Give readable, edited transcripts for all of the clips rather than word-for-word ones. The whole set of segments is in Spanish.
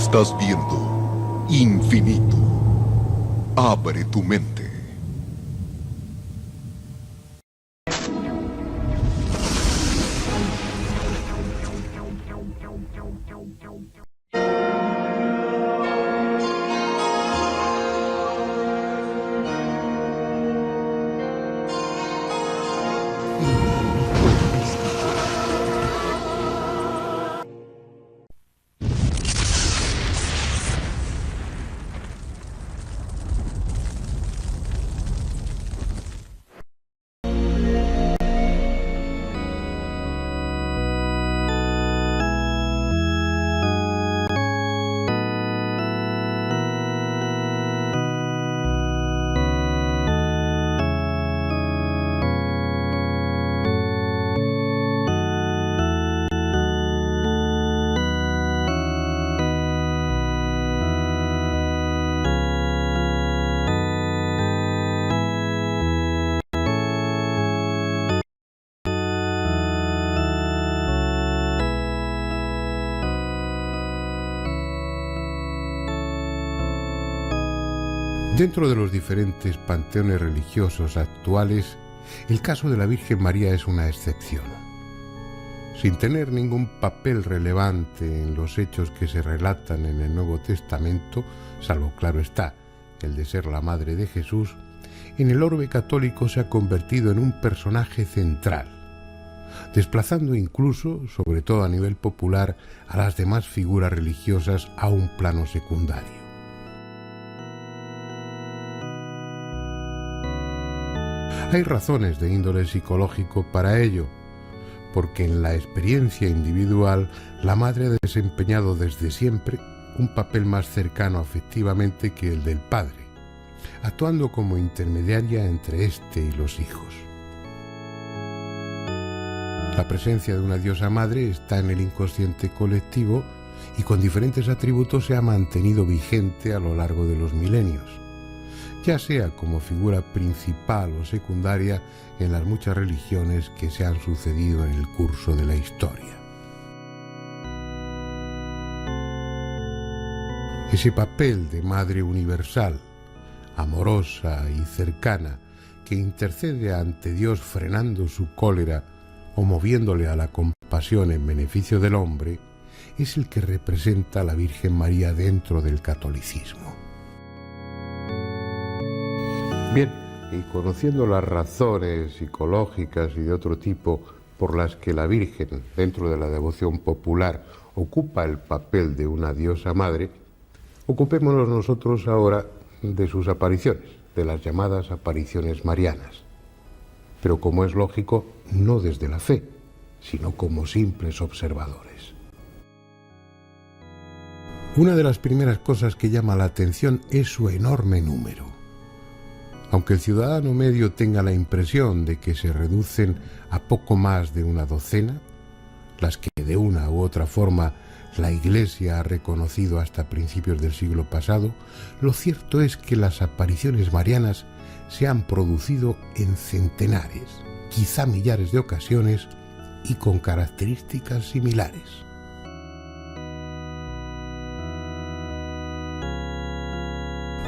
Estás viendo Infinito. Abre tu mente. Dentro de los diferentes panteones religiosos actuales, el caso de la Virgen María es una excepción. Sin tener ningún papel relevante en los hechos que se relatan en el Nuevo Testamento, salvo, claro está, el de ser la madre de Jesús, en el orbe católico se ha convertido en un personaje central, desplazando incluso, sobre todo a nivel popular, a las demás figuras religiosas a un plano secundario. Hay razones de índole psicológico para ello, porque en la experiencia individual la madre ha desempeñado desde siempre un papel más cercano afectivamente que el del padre, actuando como intermediaria entre éste y los hijos. La presencia de una diosa madre está en el inconsciente colectivo y con diferentes atributos se ha mantenido vigente a lo largo de los milenios, ya sea como figura principal o secundaria en las muchas religiones que se han sucedido en el curso de la historia. Ese papel de madre universal, amorosa y cercana, que intercede ante Dios frenando su cólera o moviéndole a la compasión en beneficio del hombre, es el que representa a la Virgen María dentro del catolicismo. Bien, y conociendo las razones psicológicas y de otro tipo por las que la Virgen, dentro de la devoción popular, ocupa el papel de una diosa madre, ocupémonos nosotros ahora de sus apariciones, de las llamadas apariciones marianas. Pero como es lógico, no desde la fe, sino como simples observadores. Una de las primeras cosas que llama la atención es su enorme número. Aunque el ciudadano medio tenga la impresión de que se reducen a poco más de una docena, las que de una u otra forma la Iglesia ha reconocido hasta principios del siglo pasado, lo cierto es que las apariciones marianas se han producido en centenares, quizá millares de ocasiones y con características similares.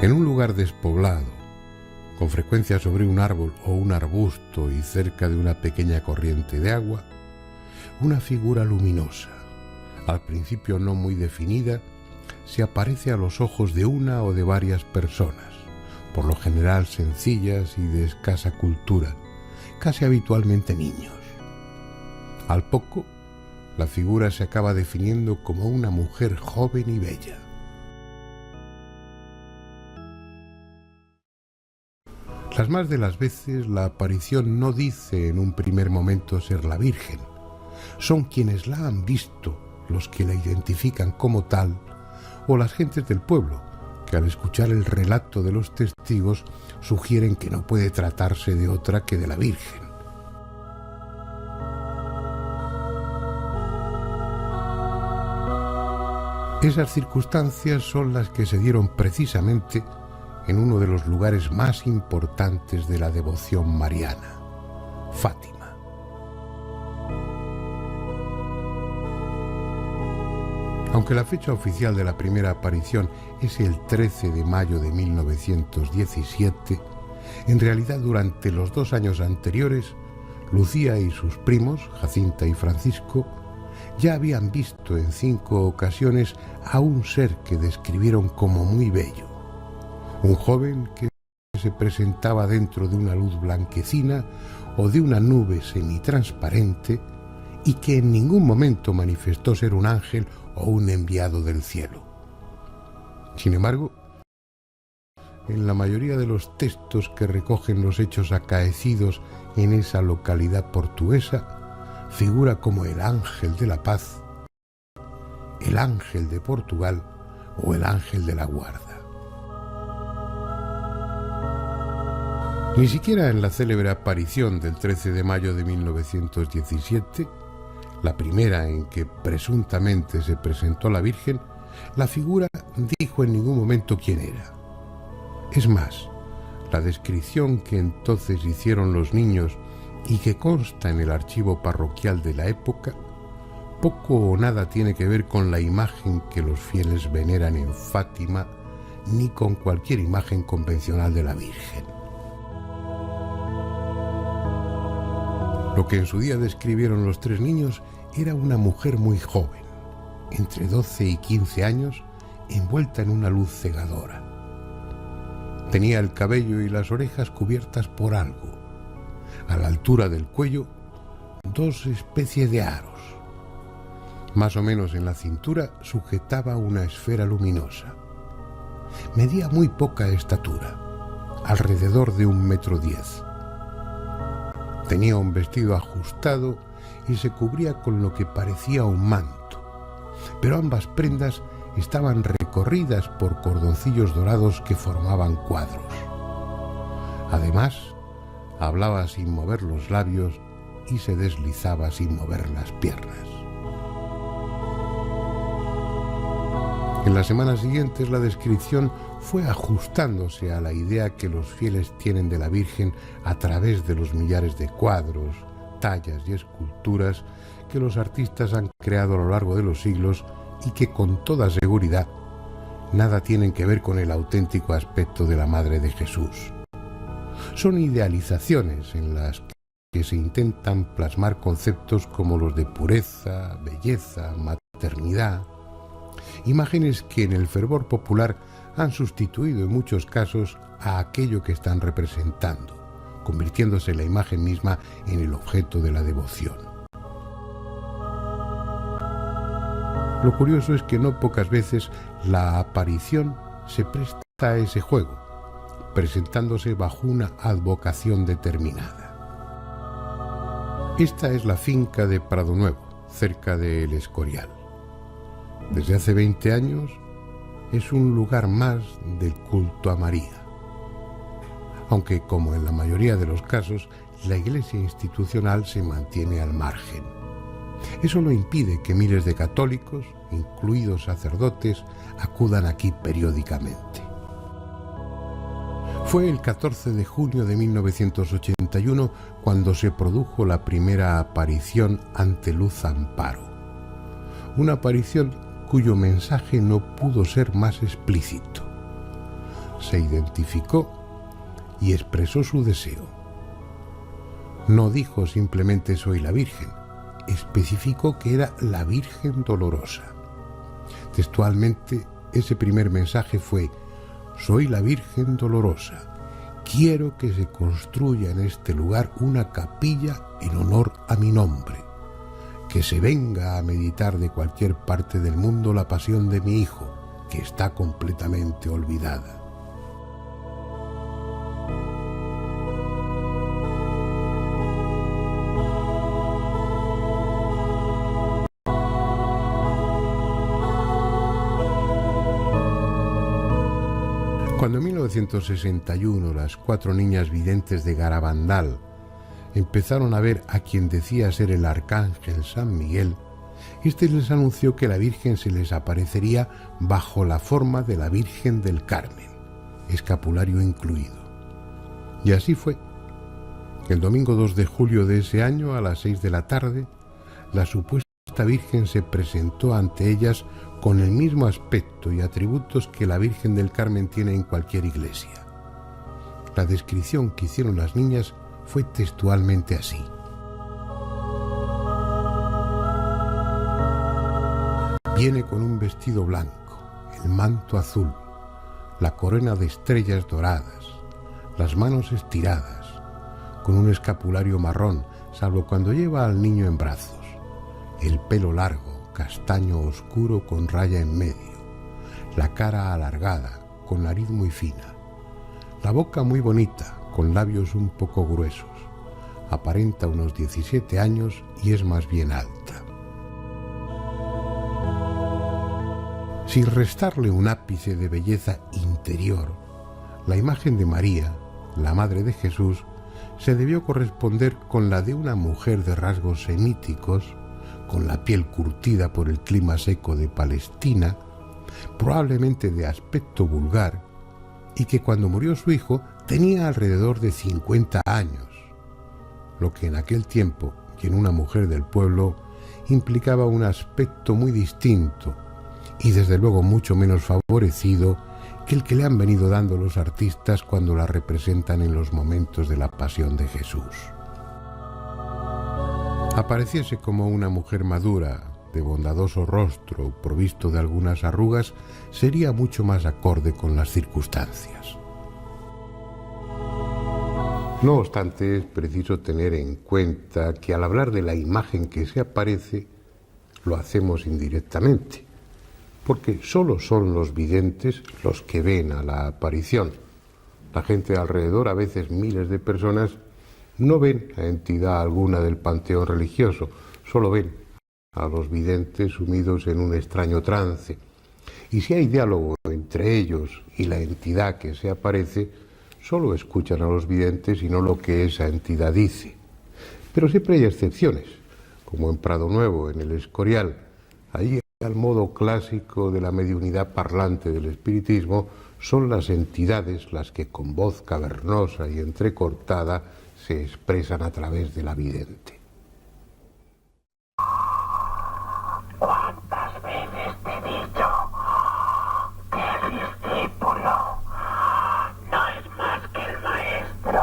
En un lugar despoblado, con frecuencia sobre un árbol o un arbusto y cerca de una pequeña corriente de agua, una figura luminosa, al principio no muy definida, se aparece a los ojos de una o de varias personas, por lo general sencillas y de escasa cultura, casi habitualmente niños. Al poco, la figura se acaba definiendo como una mujer joven y bella. Las más de las veces la aparición no dice en un primer momento ser la Virgen. Son quienes la han visto los que la identifican como tal, o las gentes del pueblo, que al escuchar el relato de los testigos sugieren que no puede tratarse de otra que de la Virgen. Esas circunstancias son las que se dieron precisamente en uno de los lugares más importantes de la devoción mariana, Fátima. Aunque la fecha oficial de la primera aparición es el 13 de mayo de 1917, en realidad durante los 2 años anteriores, Lucía y sus primos, Jacinta y Francisco, ya habían visto en 5 ocasiones a un ser que describieron como muy bello. Un joven que se presentaba dentro de una luz blanquecina o de una nube semitransparente y que en ningún momento manifestó ser un ángel o un enviado del cielo. Sin embargo, en la mayoría de los textos que recogen los hechos acaecidos en esa localidad portuguesa, figura como el ángel de la paz, el ángel de Portugal o el ángel de la guarda. Ni siquiera en la célebre aparición del 13 de mayo de 1917, la primera en que presuntamente se presentó la Virgen, la figura dijo en ningún momento quién era. Es más, la descripción que entonces hicieron los niños y que consta en el archivo parroquial de la época, poco o nada tiene que ver con la imagen que los fieles veneran en Fátima, ni con cualquier imagen convencional de la Virgen. Lo que en su día describieron los 3 niños era una mujer muy joven, entre 12 y 15 años, envuelta en una luz cegadora. Tenía el cabello y las orejas cubiertas por algo. A la altura del cuello, 2 especies de aros. Más o menos en la cintura sujetaba una esfera luminosa. Medía muy poca estatura, alrededor de 1,10 m. Tenía un vestido ajustado y se cubría con lo que parecía un manto, pero ambas prendas estaban recorridas por cordoncillos dorados que formaban cuadros. Además, hablaba sin mover los labios y se deslizaba sin mover las piernas. En las semanas siguientes la descripción fue ajustándose a la idea que los fieles tienen de la Virgen a través de los millares de cuadros, tallas y esculturas que los artistas han creado a lo largo de los siglos y que con toda seguridad nada tienen que ver con el auténtico aspecto de la Madre de Jesús. Son idealizaciones en las que se intentan plasmar conceptos como los de pureza, belleza, maternidad, imágenes que en el fervor popular han sustituido en muchos casos a aquello que están representando, convirtiéndose la imagen misma en el objeto de la devoción. Lo curioso es que no pocas veces la aparición se presta a ese juego, presentándose bajo una advocación determinada. Esta es la finca de Prado Nuevo, cerca de El Escorial. Desde hace 20 años es un lugar más del culto a María, aunque, como en la mayoría de los casos, la iglesia institucional se mantiene al margen. Eso no impide que miles de católicos, incluidos sacerdotes, acudan aquí periódicamente. Fue el 14 de junio de 1981 cuando se produjo la primera aparición ante Luz Amparo. Una aparición cuyo mensaje no pudo ser más explícito. Se identificó y expresó su deseo. No dijo simplemente soy la Virgen, especificó que era la Virgen Dolorosa. Textualmente, ese primer mensaje fue: soy la Virgen Dolorosa, quiero que se construya en este lugar una capilla en honor a mi nombre, que se venga a meditar de cualquier parte del mundo la pasión de mi hijo, que está completamente olvidada. Cuando en 1961 las 4 niñas videntes de Garabandal empezaron a ver a quien decía ser el arcángel San Miguel, este les anunció que la Virgen se les aparecería bajo la forma de la Virgen del Carmen, escapulario incluido. Y así fue. El domingo 2 de julio de ese año, a las 6 de la tarde, la supuesta Virgen se presentó ante ellas con el mismo aspecto y atributos que la Virgen del Carmen tiene en cualquier iglesia. La descripción que hicieron las niñas fue textualmente así: viene con un vestido blanco, el manto azul, la corona de estrellas doradas, las manos estiradas, con un escapulario marrón, salvo cuando lleva al niño en brazos, el pelo largo, castaño oscuro con raya en medio, la cara alargada, con nariz muy fina, la boca muy bonita, con labios un poco gruesos, aparenta unos 17 años y es más bien alta. Sin restarle un ápice de belleza interior, la imagen de María, la Madre de Jesús, se debió corresponder con la de una mujer de rasgos semíticos, con la piel curtida por el clima seco de Palestina, probablemente de aspecto vulgar, y que cuando murió su hijo tenía alrededor de 50 años, lo que en aquel tiempo, y en una mujer del pueblo, implicaba un aspecto muy distinto, y desde luego mucho menos favorecido que el que le han venido dando los artistas cuando la representan en los momentos de la Pasión de Jesús. Apareciese como una mujer madura, de bondadoso rostro, provisto de algunas arrugas, sería mucho más acorde con las circunstancias. No obstante, es preciso tener en cuenta que al hablar de la imagen que se aparece, lo hacemos indirectamente, porque solo son los videntes los que ven a la aparición. La gente alrededor, a veces miles de personas, no ven a entidad alguna del panteón religioso, solo ven a los videntes sumidos en un extraño trance. Y si hay diálogo entre ellos y la entidad que se aparece, solo escuchan a los videntes y no lo que esa entidad dice. Pero siempre hay excepciones, como en Prado Nuevo, en el Escorial. Allí, al modo clásico de la mediunidad parlante del espiritismo, son las entidades las que con voz cavernosa y entrecortada se expresan a través de la vidente. ¿Cuántas veces te he dicho que el discípulo no es más que el maestro?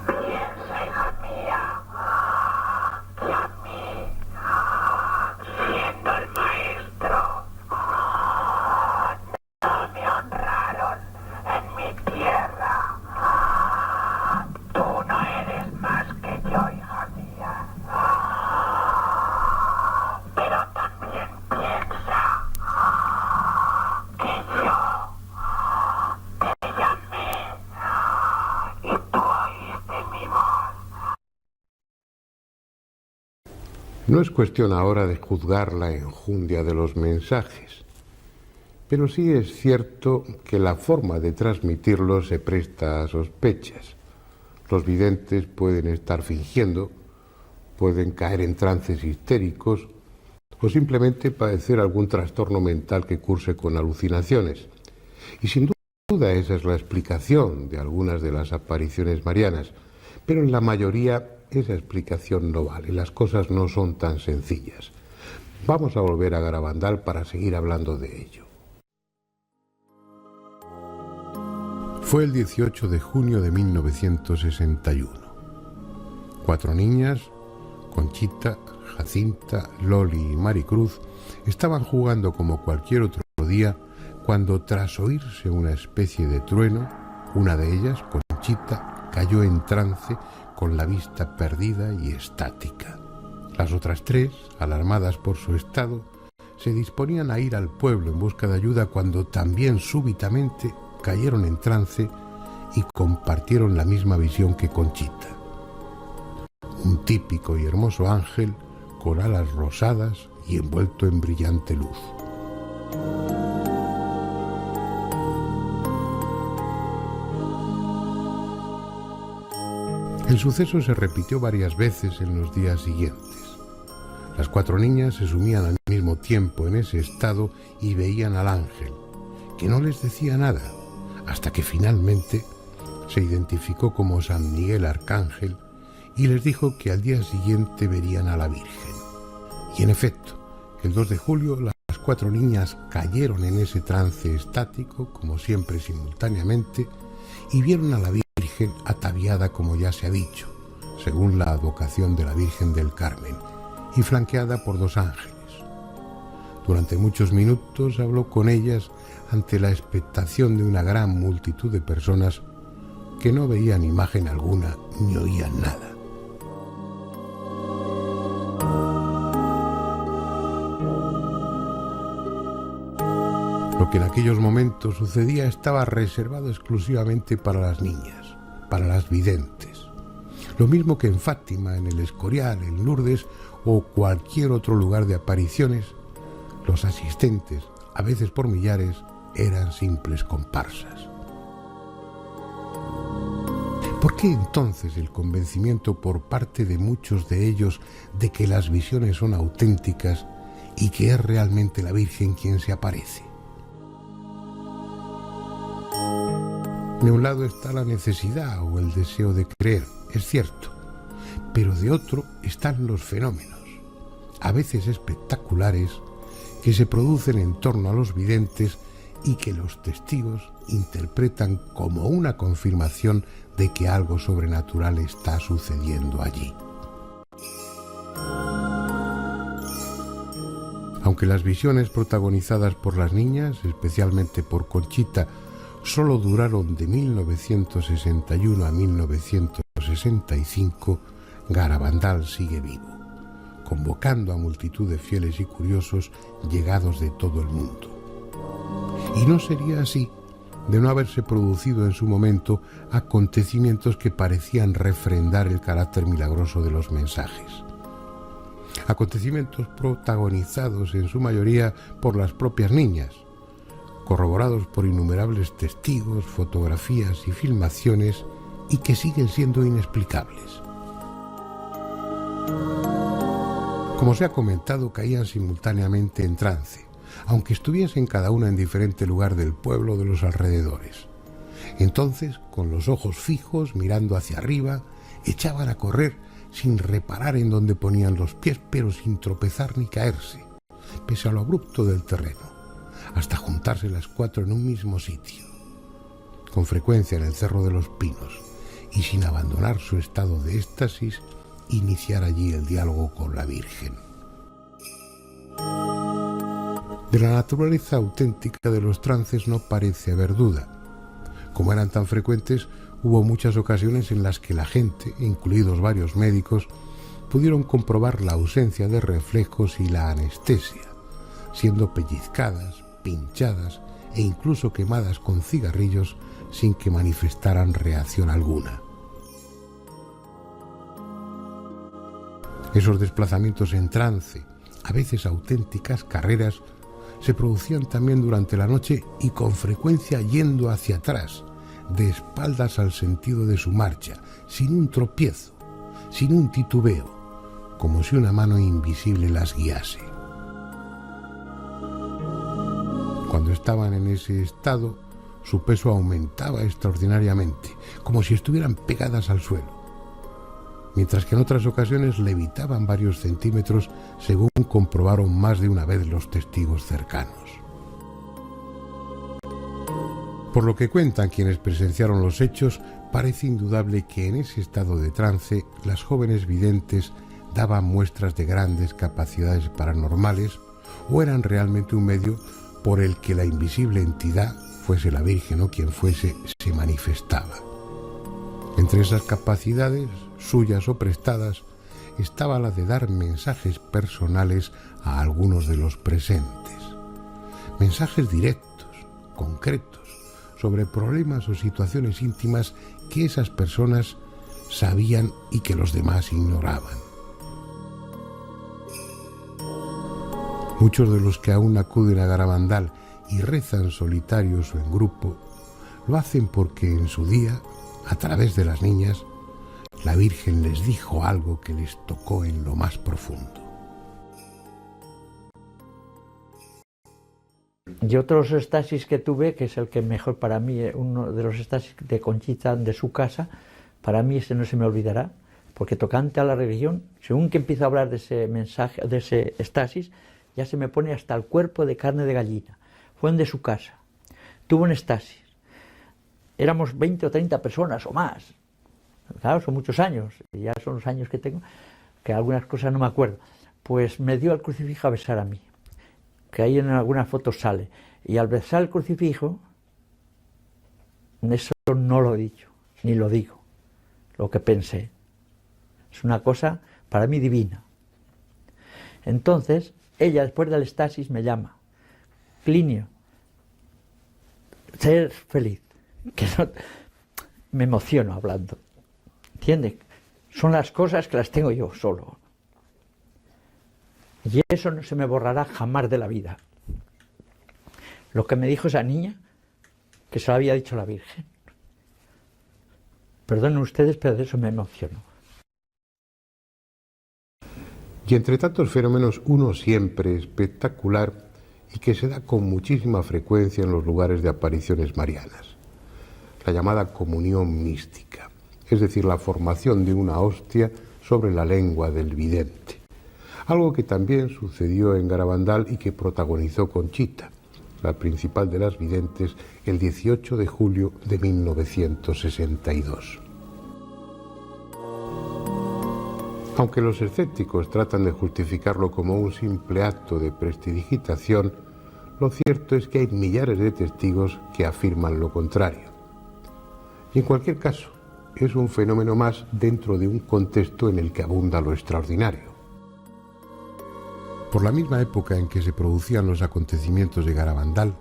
Piensa, hija mía, que a mí, siendo el maestro, no me honraron en mi tierra. Tú no eres más que yo, hija mía. Pero también piensa que yo te llamé y tú oíste mi voz. No es cuestión ahora de juzgar la enjundia de los mensajes, pero sí es cierto que la forma de transmitirlos se presta a sospechas. Los videntes pueden estar fingiendo, pueden caer en trances histéricos o simplemente padecer algún trastorno mental que curse con alucinaciones. Y sin duda esa es la explicación de algunas de las apariciones marianas, pero en la mayoría esa explicación no vale, las cosas no son tan sencillas. Vamos a volver a Garabandal para seguir hablando de ello. Fue el 18 de junio de 1961. 4 niñas, Conchita, Jacinta, Loli y Maricruz, estaban jugando como cualquier otro día cuando, tras oírse una especie de trueno, una de ellas, Conchita, cayó en trance con la vista perdida y estática. Las otras 3, alarmadas por su estado, se disponían a ir al pueblo en busca de ayuda cuando también súbitamente cayeron en trance y compartieron la misma visión que Conchita. Un típico y hermoso ángel con alas rosadas y envuelto en brillante luz. El suceso se repitió varias veces en los días siguientes. Las 4 niñas se sumían al mismo tiempo en ese estado y veían al ángel, que no les decía nada, hasta que finalmente Se identificó como San Miguel Arcángel y les dijo que al día siguiente verían a la Virgen. Y en efecto, el 2 de julio las 4 niñas cayeron en ese trance estático, como siempre simultáneamente, y vieron a la Virgen ataviada como ya se ha dicho, según la advocación de la Virgen del Carmen, y flanqueada por 2 ángeles. Durante muchos minutos habló con ellas ante la expectación de una gran multitud de personas que no veían imagen alguna ni oían nada. Lo que en aquellos momentos sucedía estaba reservado exclusivamente para las niñas, para las videntes. Lo mismo que en Fátima, en el Escorial, en Lourdes o cualquier otro lugar de apariciones, los asistentes, a veces por millares, eran simples comparsas. ¿Por qué entonces el convencimiento por parte de muchos de ellos de que las visiones son auténticas y que es realmente la Virgen quien se aparece? De un lado está la necesidad o el deseo de creer, es cierto, pero de otro están los fenómenos, a veces espectaculares, que se producen en torno a los videntes y que los testigos interpretan como una confirmación de que algo sobrenatural está sucediendo allí. Aunque las visiones protagonizadas por las niñas, especialmente por Conchita, solo duraron de 1961 a 1965, Garabandal sigue vivo, convocando a multitud de fieles y curiosos llegados de todo el mundo. Y no sería así de no haberse producido en su momento acontecimientos que parecían refrendar el carácter milagroso de los mensajes. Acontecimientos protagonizados en su mayoría por las propias niñas, corroborados por innumerables testigos, fotografías y filmaciones, y que siguen siendo inexplicables. Como se ha comentado, caían simultáneamente en trance, aunque estuviesen cada una en diferente lugar del pueblo o de los alrededores. Entonces, con los ojos fijos, mirando hacia arriba, echaban a correr sin reparar en dónde ponían los pies, pero sin tropezar ni caerse, pese a lo abrupto del terreno, hasta juntarse las 4 en un mismo sitio, con frecuencia en el Cerro de los Pinos, y sin abandonar su estado de éxtasis, iniciar allí el diálogo con la Virgen. De la naturaleza auténtica de los trances no parece haber duda. Como eran tan frecuentes, hubo muchas ocasiones en las que la gente, incluidos varios médicos, pudieron comprobar la ausencia de reflejos y la anestesia, siendo pellizcadas, pinchadas e incluso quemadas con cigarrillos sin que manifestaran reacción alguna. Esos desplazamientos en trance, a veces auténticas carreras, se producían también durante la noche y con frecuencia yendo hacia atrás, de espaldas al sentido de su marcha, sin un tropiezo, sin un titubeo, como si una mano invisible las guiase. Cuando estaban en ese estado, su peso aumentaba extraordinariamente, como si estuvieran pegadas al suelo, mientras que en otras ocasiones levitaban varios centímetros, según comprobaron más de una vez los testigos cercanos. Por lo que cuentan quienes presenciaron los hechos, parece indudable que en ese estado de trance las jóvenes videntes daban muestras de grandes capacidades paranormales o eran realmente un medio por el que la invisible entidad, fuese la Virgen o quien fuese, se manifestaba. Entre esas capacidades, suyas o prestadas, estaba la de dar mensajes personales a algunos de los presentes. Mensajes directos, concretos, sobre problemas o situaciones íntimas que esas personas sabían y que los demás ignoraban. Muchos de los que aún acuden a Garabandal y rezan solitarios o en grupo, lo hacen porque en su día, a través de las niñas, la Virgen les dijo algo que les tocó en lo más profundo. Y otros estasis que tuve, que es el que mejor para mí, uno de los estasis de Conchita de su casa, para mí ese no se me olvidará, porque tocante a la religión, según que empiezo a hablar de ese mensaje, de ese estasis, ya se me pone hasta el cuerpo de carne de gallina. Fue en de su casa, tuvo un estasis, éramos 20 o 30 personas o más, claro, son muchos años, y ya son los años que tengo, que algunas cosas no me acuerdo, pues me dio al crucifijo a besar a mí, que ahí en algunas fotos sale, y al besar el crucifijo, eso no lo he dicho, ni lo digo, lo que pensé, es una cosa para mí divina. Entonces, ella después del estasis me llama, Plinio, ser feliz, que no, me emociono hablando, ¿entiendes? Son las cosas que las tengo yo solo. Y eso no se me borrará jamás de la vida. Lo que me dijo esa niña, que se lo había dicho la Virgen. Perdonen ustedes, pero de eso me emociono. Y entre tantos fenómenos, uno siempre espectacular y que se da con muchísima frecuencia en los lugares de apariciones marianas, la llamada comunión mística, es decir, la formación de una hostia sobre la lengua del vidente. Algo que también sucedió en Garabandal y que protagonizó Conchita, la principal de las videntes, el 18 de julio de 1962. Aunque los escépticos tratan de justificarlo como un simple acto de prestidigitación, lo cierto es que hay millares de testigos que afirman lo contrario. Y en cualquier caso, es un fenómeno más dentro de un contexto en el que abunda lo extraordinario. Por la misma época en que se producían los acontecimientos de Garabandal,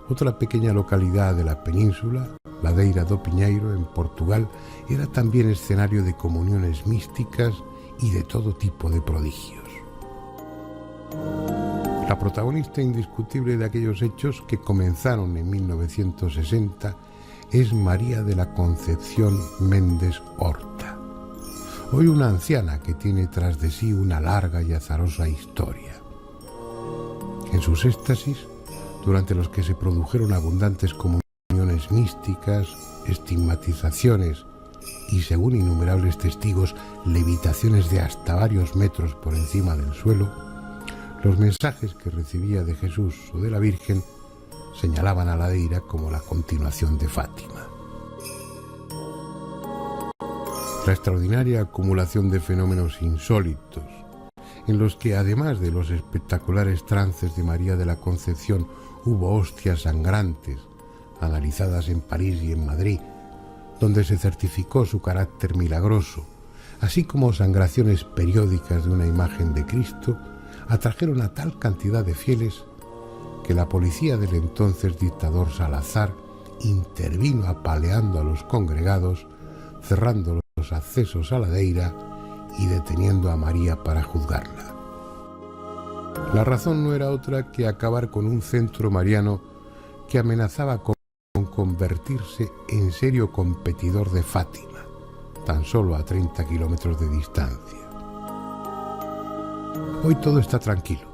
otra pequeña localidad de la península, Ladeira do Piñeiro, en Portugal, era también escenario de comuniones místicas y de todo tipo de prodigios. La protagonista indiscutible de aquellos hechos, que comenzaron en 1960, es María de la Concepción Méndez Horta, hoy una anciana que tiene tras de sí una larga y azarosa historia. En sus éxtasis, durante los que se produjeron abundantes comuniones místicas, estigmatizaciones y, según innumerables testigos, levitaciones de hasta varios metros por encima del suelo, los mensajes que recibía de Jesús o de la Virgen señalaban a Ladeira como la continuación de Fátima. La extraordinaria acumulación de fenómenos insólitos, en los que además de los espectaculares trances de María de la Concepción hubo hostias sangrantes, analizadas en París y en Madrid, donde se certificó su carácter milagroso, así como sangraciones periódicas de una imagen de Cristo, atrajeron a tal cantidad de fieles que la policía del entonces dictador Salazar intervino apaleando a los congregados, cerrando los accesos a Ladeira y deteniendo a María para juzgarla. La razón no era otra que acabar con un centro mariano que amenazaba con convertirse en serio competidor de Fátima, tan solo a 30 kilómetros de distancia. Hoy todo está tranquilo.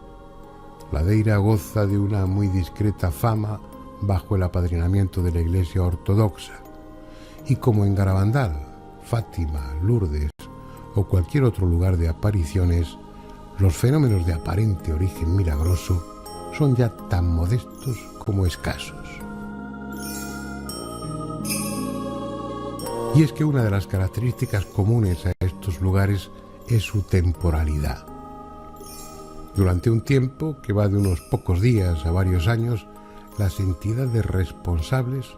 Ladeira goza de una muy discreta fama bajo el apadrinamiento de la Iglesia Ortodoxa, y como en Garabandal, Fátima, Lourdes o cualquier otro lugar de apariciones, los fenómenos de aparente origen milagroso son ya tan modestos como escasos. Y es que una de las características comunes a estos lugares es su temporalidad. Durante un tiempo que va de unos pocos días a varios años, las entidades responsables,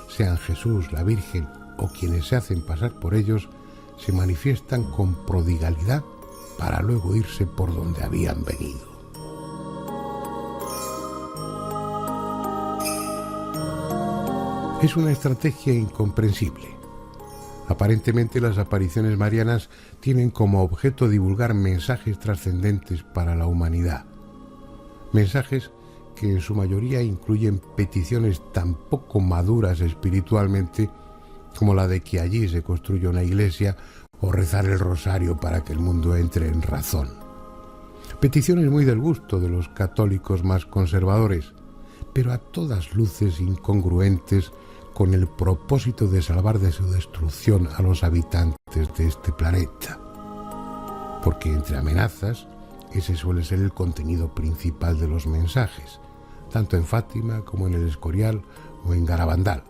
sean Jesús, la Virgen o quienes se hacen pasar por ellos, se manifiestan con prodigalidad para luego irse por donde habían venido. Es una estrategia incomprensible. Aparentemente las apariciones marianas tienen como objeto divulgar mensajes trascendentes para la humanidad. Mensajes que en su mayoría incluyen peticiones tan poco maduras espiritualmente como la de que allí se construya una iglesia o rezar el rosario para que el mundo entre en razón. Peticiones muy del gusto de los católicos más conservadores, pero a todas luces incongruentes con el propósito de salvar de su destrucción a los habitantes de este planeta. Porque entre amenazas, ese suele ser el contenido principal de los mensajes, tanto en Fátima como en El Escorial o en Garabandal,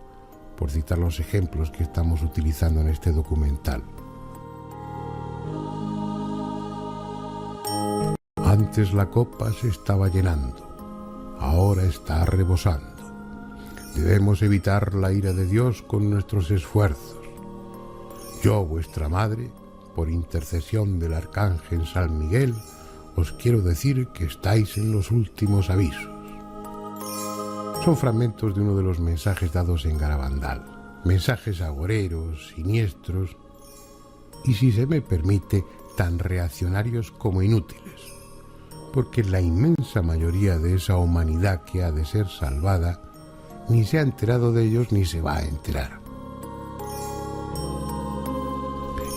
por citar los ejemplos que estamos utilizando en este documental. Antes la copa se estaba llenando, ahora está rebosando. Debemos evitar la ira de Dios con nuestros esfuerzos. Yo, vuestra madre, por intercesión del arcángel San Miguel, os quiero decir que estáis en los últimos avisos. Son fragmentos de uno de los mensajes dados en Garabandal. Mensajes agoreros, siniestros y, si se me permite, tan reaccionarios como inútiles. Porque la inmensa mayoría de esa humanidad que ha de ser salvada ni se ha enterado de ellos ni se va a enterar.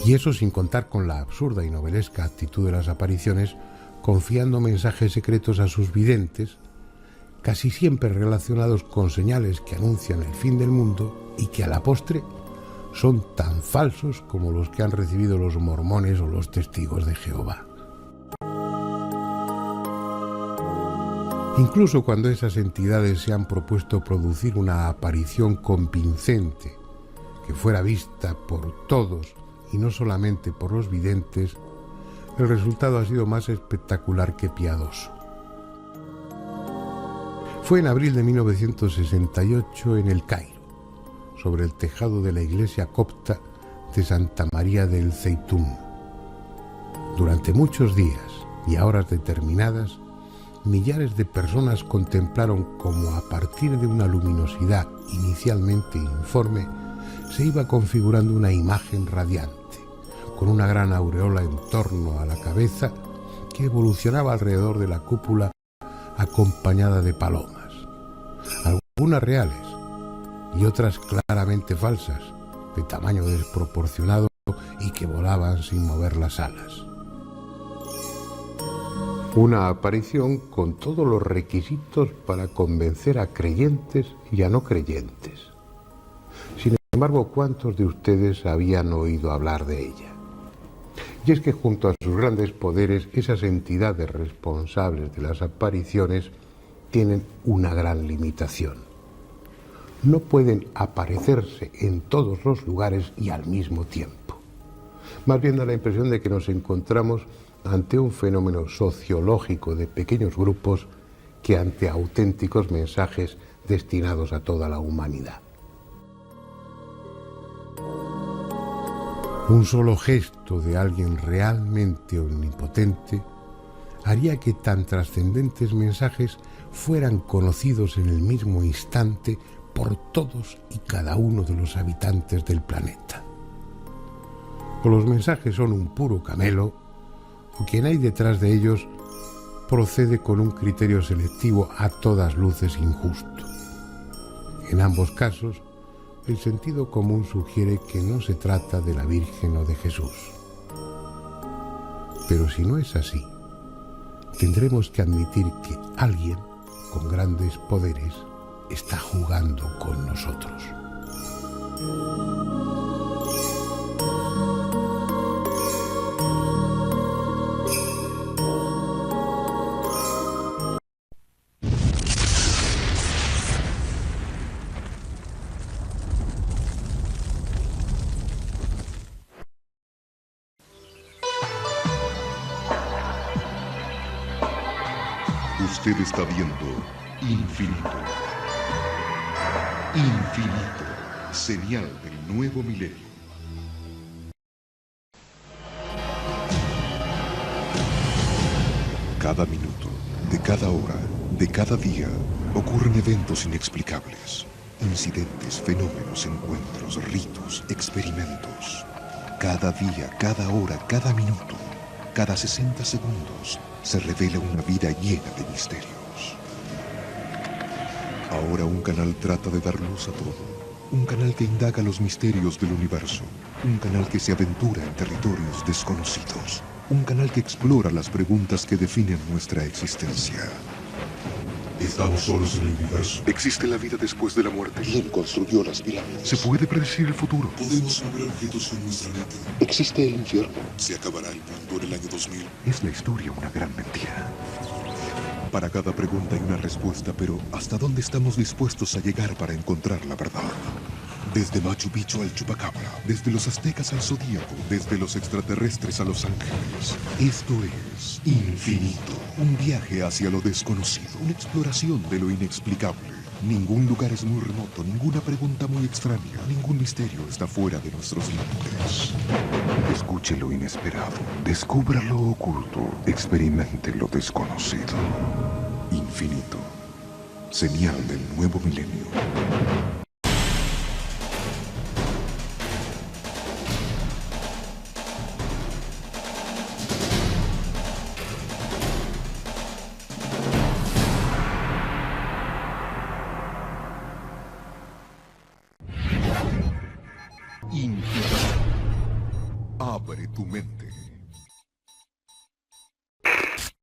Y eso sin contar con la absurda y novelesca actitud de las apariciones, confiando mensajes secretos a sus videntes, casi siempre relacionados con señales que anuncian el fin del mundo y que a la postre son tan falsos como los que han recibido los mormones o los testigos de Jehová. Incluso cuando esas entidades se han propuesto producir una aparición convincente que fuera vista por todos y no solamente por los videntes, el resultado ha sido más espectacular que piadoso. Fue en abril de 1968 en El Cairo, sobre el tejado de la iglesia copta de Santa María del Zeitún. Durante muchos días y a horas determinadas, millares de personas contemplaron cómo a partir de una luminosidad inicialmente informe se iba configurando una imagen radiante, con una gran aureola en torno a la cabeza que evolucionaba alrededor de la cúpula acompañada de palomas, algunas reales y otras claramente falsas, de tamaño desproporcionado y que volaban sin mover las alas. Una aparición con todos los requisitos para convencer a creyentes y a no creyentes. Sin embargo, ¿cuántos de ustedes habían oído hablar de ella? Y es que junto a sus grandes poderes, esas entidades responsables de las apariciones tienen una gran limitación. No pueden aparecerse en todos los lugares y al mismo tiempo. Más bien da la impresión de que nos encontramos ante un fenómeno sociológico de pequeños grupos que ante auténticos mensajes destinados a toda la humanidad. Un solo gesto de alguien realmente omnipotente haría que tan trascendentes mensajes fueran conocidos en el mismo instante por todos y cada uno de los habitantes del planeta. O los mensajes son un puro camelo, o quien hay detrás de ellos procede con un criterio selectivo a todas luces injusto. En ambos casos, el sentido común sugiere que no se trata de la Virgen o de Jesús. Pero si no es así, tendremos que admitir que alguien con grandes poderes está jugando con nosotros. Usted está viendo Infinito. Infinito, señal del nuevo milenio. Cada minuto, de cada hora, de cada día, ocurren eventos inexplicables. Incidentes, fenómenos, encuentros, ritos, experimentos. Cada día, cada hora, cada minuto, cada 60 segundos, se revela una vida llena de misterios. Ahora un canal trata de dar luz a todo. Un canal que indaga los misterios del universo. Un canal que se aventura en territorios desconocidos. Un canal que explora las preguntas que definen nuestra existencia. ¿Estamos solos en el universo? ¿Existe la vida después de la muerte? ¿Quién construyó las pirámides? ¿Se puede predecir el futuro? ¿Podemos mover objetos con nuestra mente? ¿Existe el infierno? ¿Se acabará el mundo en el año 2000? ¿Es la historia una gran mentira? Para cada pregunta hay una respuesta, pero ¿hasta dónde estamos dispuestos a llegar para encontrar la verdad? Desde Machu Picchu al Chupacabra, desde los aztecas al Zodíaco, desde los extraterrestres a los ángeles. Esto es Infinito, un viaje hacia lo desconocido, una exploración de lo inexplicable. Ningún lugar es muy remoto, ninguna pregunta muy extraña, ningún misterio está fuera de nuestros límites. Escuche lo inesperado, descubra lo oculto, experimente lo desconocido. Infinito, señal del nuevo milenio. Infinito. Abre tu mente.